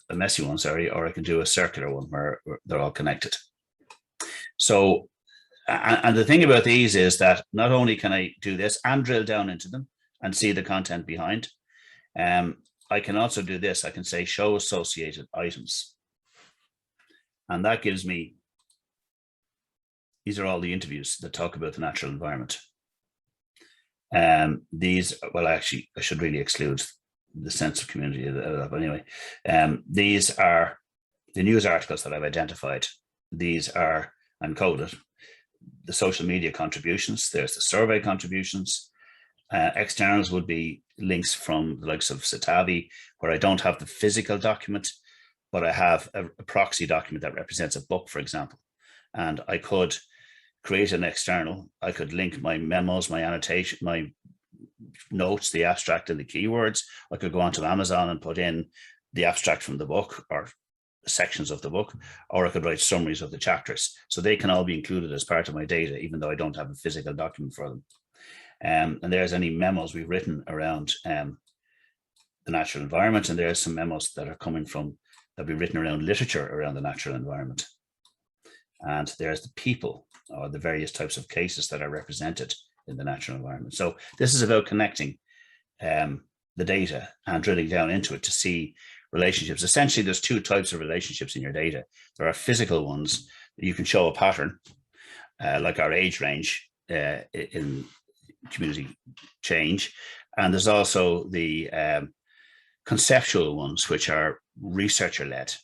I can do a circular one where they're all connected. So, and the thing about these is that not only can I do this and drill down into them and see the content behind, I can also do this. I can say show associated items. And that gives me, these are all the interviews that talk about the natural environment. These, well, actually, I should really exclude the sense of community. But anyway, these are the news articles that I've identified. These are encoded. The social media contributions, there's the survey contributions. Externals would be links from the likes of Citavi, where I don't have the physical document, but I have a proxy document that represents a book, for example. And I could create an external. I could link my memos, my annotation, my notes, the abstract and the keywords. I could go onto Amazon and put in the abstract from the book or sections of the book, or I could write summaries of the chapters. So they can all be included as part of my data, even though I don't have a physical document for them. And there's any memos we've written around the natural environment, and there's some memos that are coming from, that we've written around literature around the natural environment. And there's the people, or the various types of cases that are represented in the natural environment. So this is about connecting the data and drilling down into it to see relationships. Essentially, there's 2 types of relationships in your data. There are physical ones that you can show a pattern, like our age range in community change. And there's also the conceptual ones, which are researcher-led.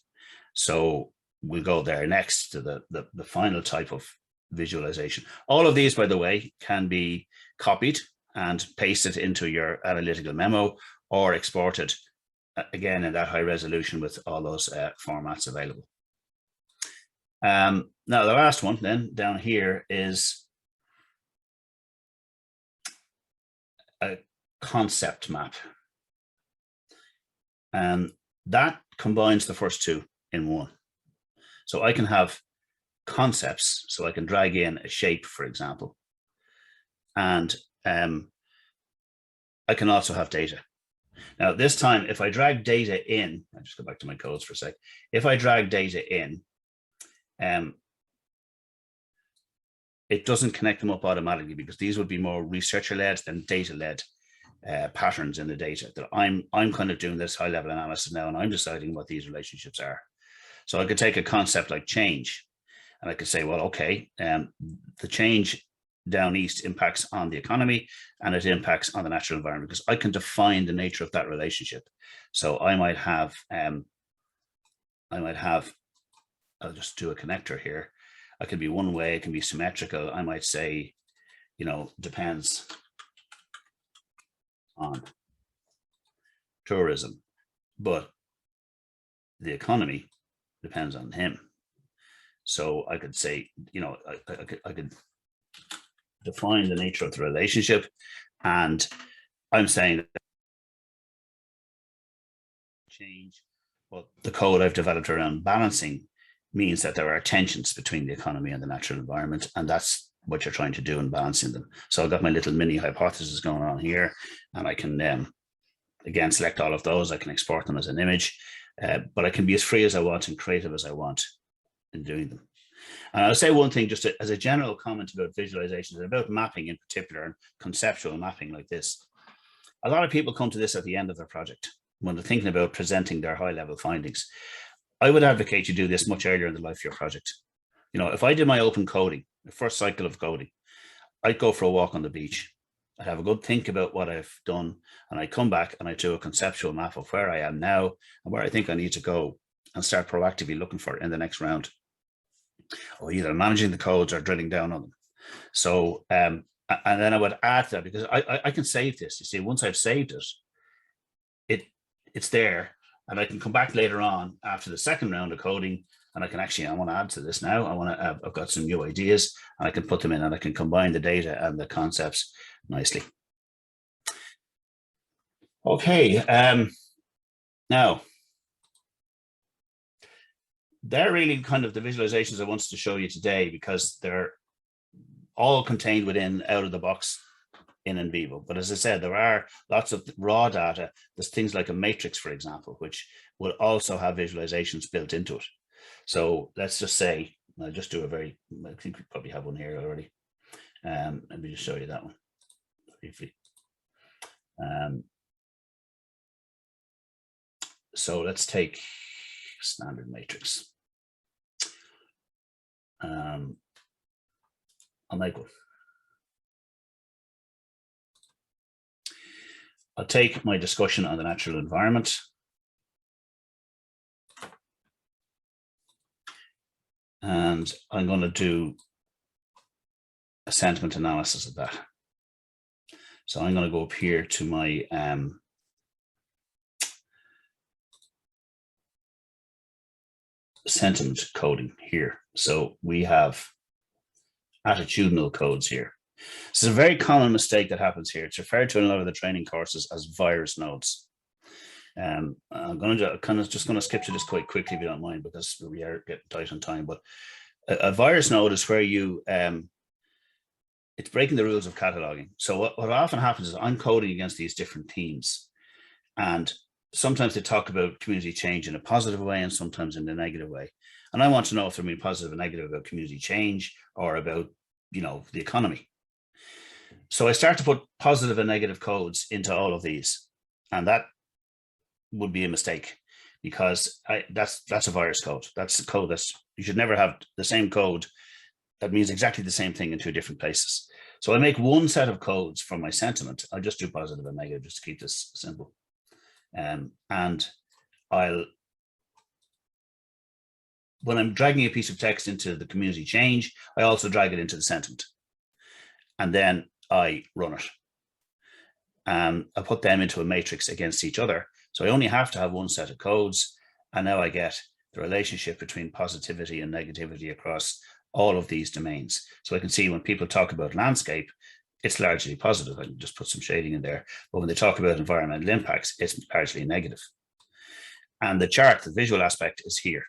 So we'll go there next to the final type of visualization. All of these, by the way, can be copied and pasted into your analytical memo, or exported again in that high resolution with all those formats available. Now the last one then down here is a concept map, and that combines the first 2 in one. So I can have concepts, so I can drag in a shape, for example, and I can also have data. Now this time, if I drag data in, I'll just go back to my codes for a sec. If I drag data in, it doesn't connect them up automatically, because these would be more researcher-led than data-led patterns in the data. That I'm kind of doing this high-level analysis now, and I'm deciding what these relationships are. So I could take a concept like change, and I could say, well, okay, the change down east impacts on the economy, and it impacts on the natural environment, because I can define the nature of that relationship. So I might have, I'll just do a connector here. It can be one way, it can be symmetrical. I might say, you know, depends on tourism, but the economy depends on him. So I could say, you know, I could define the nature of the relationship, and I'm saying that change, well, the code I've developed around balancing means that there are tensions between the economy and the natural environment, and that's what you're trying to do in balancing them. So I've got my little mini hypothesis going on here, and I can again select all of those. I can export them as an image, but I can be as free as I want and creative as I want in doing them. And I'll say one thing just as a general comment about visualizations and about mapping in particular, and conceptual mapping like this. A lot of people come to this at the end of their project when they're thinking about presenting their high level findings. I would advocate you do this much earlier in the life of your project. You know, if I did my open coding, the first cycle of coding, I'd go for a walk on the beach. I'd have a good think about what I've done, and I'd come back and I'd do a conceptual map of where I am now and where I think I need to go, and start proactively looking for it in the next round, or either managing the codes or drilling down on them. So, and then I would add that, because I can save this. You see, once I've saved it, it's there, and I can come back later on after the second round of coding, and I can actually, I want to add to this now. I've got some new ideas, and I can put them in, and I can combine the data and the concepts nicely. Okay, now they're really kind of the visualizations I wanted to show you today, because they're all contained within out of the box in NVivo. But as I said, there are lots of raw data. There's things like a matrix, for example, which will also have visualizations built into it. So let's just say, I'll just do I think we probably have one here already. Let me just show you that one briefly. So let's take standard matrix. I'll make one. I'll take my discussion on the natural environment. And I'm going to do a sentiment analysis of that. So I'm going to go up here to my sentiment coding here. So we have attitudinal codes here. This is a very common mistake that happens here. It's referred to in a lot of the training courses as virus nodes. I'm going to just skip to this quite quickly, if you don't mind, because we are getting tight on time. But a virus node is where you it's breaking the rules of cataloging. So what often happens is I'm coding against these different themes, and sometimes they talk about community change in a positive way and sometimes in a negative way. And I want to know if they're being positive and negative about community change or about, you know, the economy. So I start to put positive and negative codes into all of these, and that would be a mistake, because that's a virus code. That's a code that's, you should never have the same code that means exactly the same thing in two different places. So I make one set of codes for my sentiment. I'll just do positive and negative just to keep this simple. And when I'm dragging a piece of text into the community change, I also drag it into the sentiment. And then I run it. I put them into a matrix against each other. So I only have to have one set of codes. And now I get the relationship between positivity and negativity across all of these domains. So I can see when people talk about landscape, it's largely positive. I can just put some shading in there. But when they talk about environmental impacts, it's largely negative. And the chart, the visual aspect, is here.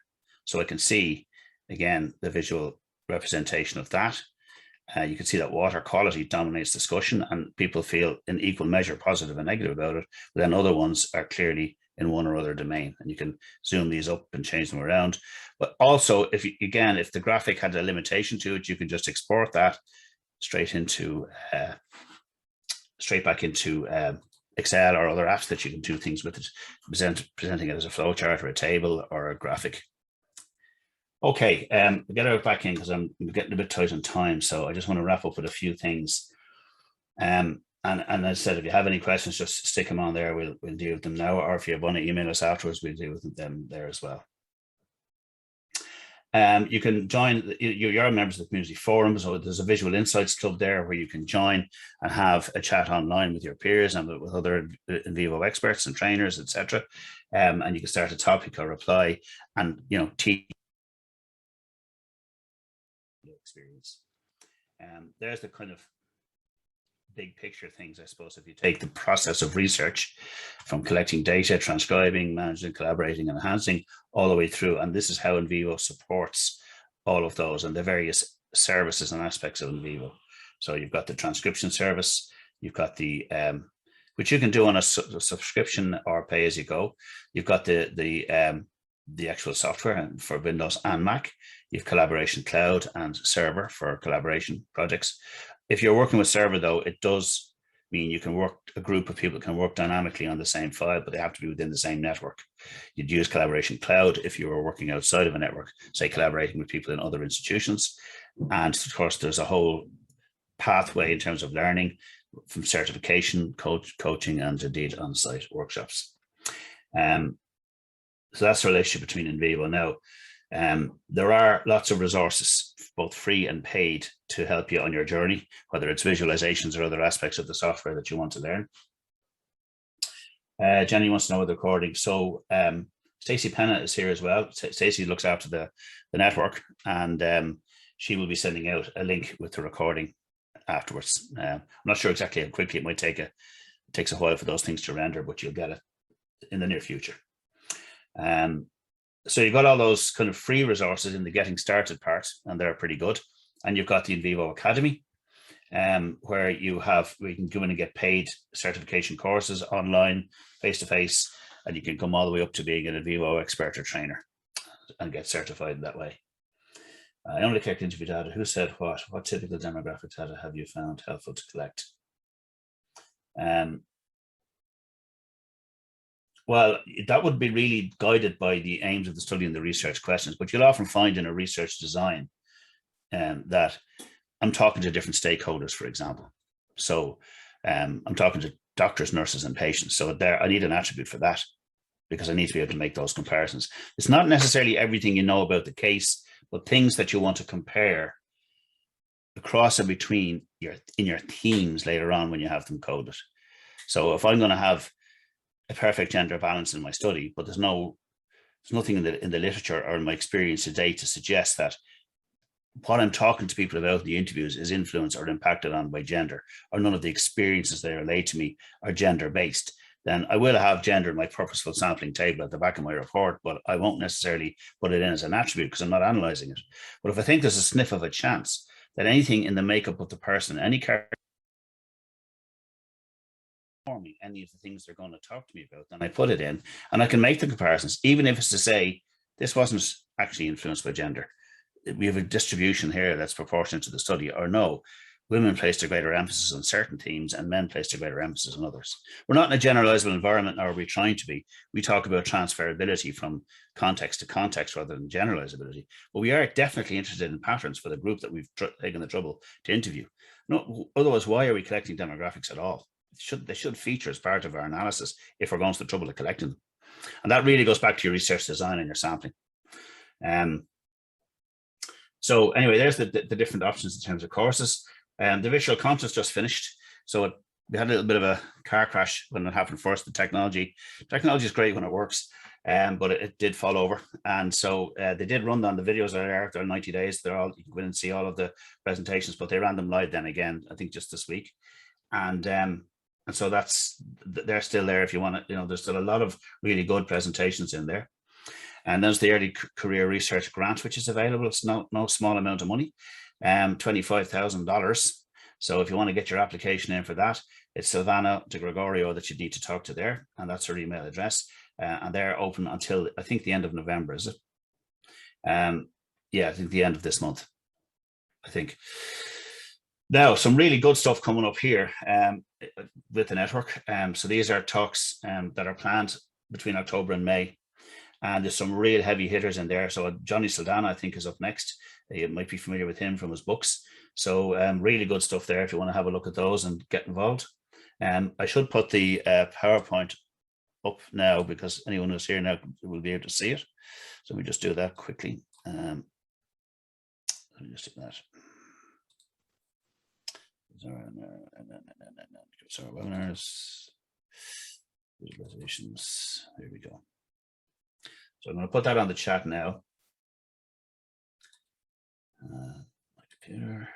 So I can see, again, the visual representation of that. You can see that water quality dominates discussion, and people feel in equal measure positive and negative about it. But then other ones are clearly in one or other domain, and you can zoom these up and change them around. But also, if the graphic had a limitation to it, you can just export that straight back into Excel or other apps that you can do things with it, presenting it as a flowchart or a table or a graphic. Okay, we'll get it back in because I'm getting a bit tight on time. So I just want to wrap up with a few things. And as I said, if you have any questions, just stick them on there. We'll deal with them now. Or if you want to email us afterwards, we'll deal with them there as well. You can join, you're members of the community forum. So there's a Visual Insights Club there where you can join and have a chat online with your peers and with other NVivo experts and trainers, etc. And you can start a topic or reply and, you know, teach experience. There's the kind of big picture things, I suppose. If you take the process of research from collecting data, transcribing, managing, collaborating, and enhancing all the way through, and this is how NVivo supports all of those and the various services and aspects of NVivo. So you've got the transcription service, you've got the which you can do on a subscription or pay as you go. You've got the the actual software for Windows and Mac. You have Collaboration Cloud and Server for collaboration projects. If you're working with Server, though, it does mean you can work, a group of people can work dynamically on the same file, but they have to be within the same network. You'd use Collaboration Cloud if you were working outside of a network, say collaborating with people in other institutions. And of course, there's a whole pathway in terms of learning from certification, coaching, and indeed on-site workshops. So that's the relationship between NVivo. Now, there are lots of resources, both free and paid, to help you on your journey, whether it's visualizations or other aspects of the software that you want to learn. Jenny wants to know the recording. So Stacey Penna is here as well. Stacey looks after the network, and she will be sending out a link with the recording afterwards. I'm not sure exactly how quickly it might take. It takes a while for those things to render, but you'll get it in the near future. So you've got all those kind of free resources in the getting started part, and they're pretty good. And you've got the NVivo Academy, where you can go in and get paid certification courses online, face-to-face, and you can come all the way up to being an NVivo expert or trainer and get certified that way. I only collect interview data. Who said what? What typical demographic data have you found helpful to collect? Well, that would be really guided by the aims of the study and the research questions, but you'll often find in a research design that I'm talking to different stakeholders, for example. So I'm talking to doctors, nurses, and patients. So there, I need an attribute for that because I need to be able to make those comparisons. It's not necessarily everything you know about the case, but things that you want to compare across and between in your themes later on when you have them coded. So if I'm going to have a perfect gender balance in my study, but there's nothing in the literature or in my experience today to suggest that what I'm talking to people about in the interviews is influenced or impacted on by gender, or none of the experiences they relate to me are gender based, then I will have gender in my purposeful sampling table at the back of my report, but I won't necessarily put it in as an attribute because I'm not analyzing it. But if I think there's a sniff of a chance that anything in the makeup of the person, any character, any of the things they're going to talk to me about, then I put it in and I can make the comparisons, even if it's to say this wasn't actually influenced by gender. We have a distribution here that's proportionate to the study, or no, women placed a greater emphasis on certain themes and men placed a greater emphasis on others. We're not in a generalizable environment, nor are we trying to be. We talk about transferability from context to context rather than generalizability. But we are definitely interested in patterns for the group that we've taken the trouble to interview. No, otherwise, why are we collecting demographics at all? They should feature as part of our analysis if we're going to the trouble of collecting them. And that really goes back to your research design and your sampling. So anyway, there's the different options in terms of courses. The visual conference just finished. So we had a little bit of a car crash when it happened first. The technology is great when it works, but it did fall over. And so they did run on the videos are there. They're 90 days. They're all, you can go in and see all of the presentations, but they ran them live then again, I think just this week. And so they're still there if you want to, there's still a lot of really good presentations in there. And there's the Early Career Research Grant, which is available. It's no small amount of money, $25,000. So if you want to get your application in for that, it's Silvana de Gregorio that you need to talk to there. And that's her email address. And they're open until, I think, the end of November, is it? Yeah, I think the end of this month, I think. Now, some really good stuff coming up here with the network. So these are talks that are planned between October and May. And there's some real heavy hitters in there. So Johnny Saldana, I think, is up next. You might be familiar with him from his books. So really good stuff there if you want to have a look at those and get involved. I should put the PowerPoint up now because anyone who's here now will be able to see it. So we just do that quickly. Let me just do that. Sorry, webinars, visualizations. There we go. So I'm going to put that on the chat now. My computer.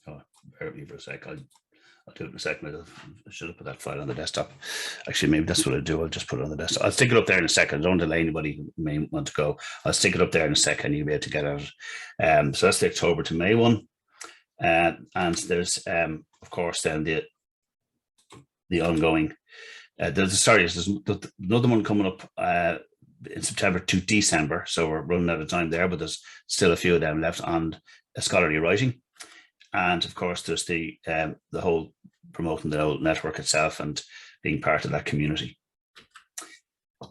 Oh, bear with me for a sec. I'll do it in a second. I should have put that file on the desktop. Actually, maybe that's what I'll do. I'll just put it on the desktop. I'll stick it up there in a second. Don't delay anybody who may want to go. I'll stick it up there in a second. You'll be able to get at it. So that's the October to May one. And there's, of course, then the ongoing. There's another one coming up in September to December. So we're running out of time there, but there's still a few of them left on scholarly writing. And of course, there's the whole promoting the whole network itself and being part of that community.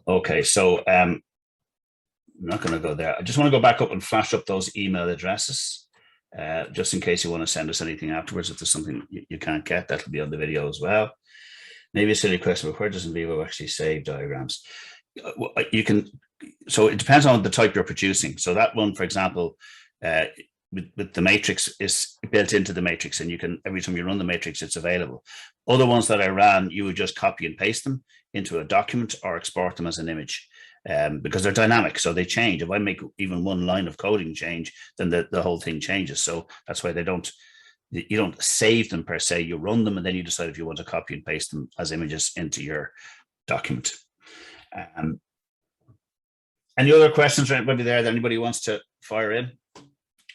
Okay, so I'm not going to go there. I just want to go back up and flash up those email addresses, just in case you want to send us anything afterwards. If there's something you can't get, that'll be on the video as well. Maybe a silly question, but where does NVivo actually save diagrams? You can, so it depends on the type you're producing. So that one, for example, with the matrix is built into the matrix, and you can, every time you run the matrix, it's available. Other ones that I ran, you would just copy and paste them into a document or export them as an image, because they're dynamic, so they change. If I make even one line of coding change, then the whole thing changes. So that's why you don't save them per se. You run them, and then you decide if you want to copy and paste them as images into your document. Any other questions for anybody there that anybody wants to fire in?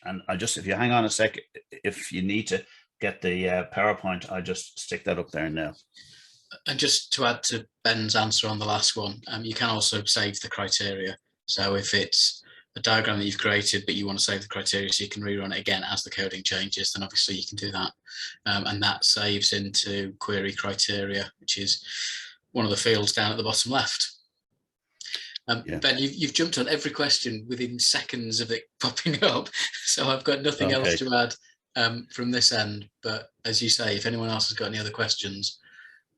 And if you hang on a sec, if you need to get the PowerPoint, I'll just stick that up there now. And just to add to Ben's answer on the last one, you can also save the criteria. So if it's a diagram that you've created, but you want to save the criteria so you can rerun it again as the coding changes, then obviously you can do that. And that saves into query criteria, which is one of the fields down at the bottom left. Yeah. Ben, you've jumped on every question within seconds of it popping up, so I've got nothing else to add from this end. But as you say, if anyone else has got any other questions,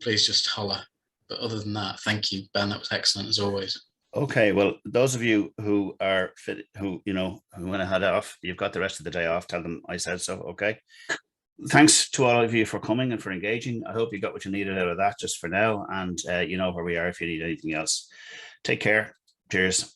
please just holler. But other than that, thank you, Ben. That was excellent as always. Okay, well, those of you who are fit, who want to head off, you've got the rest of the day off. Tell them I said so. Okay. Thanks to all of you for coming and for engaging. I hope you got what you needed out of that just for now, and you know where we are if you need anything else. Take care. Cheers.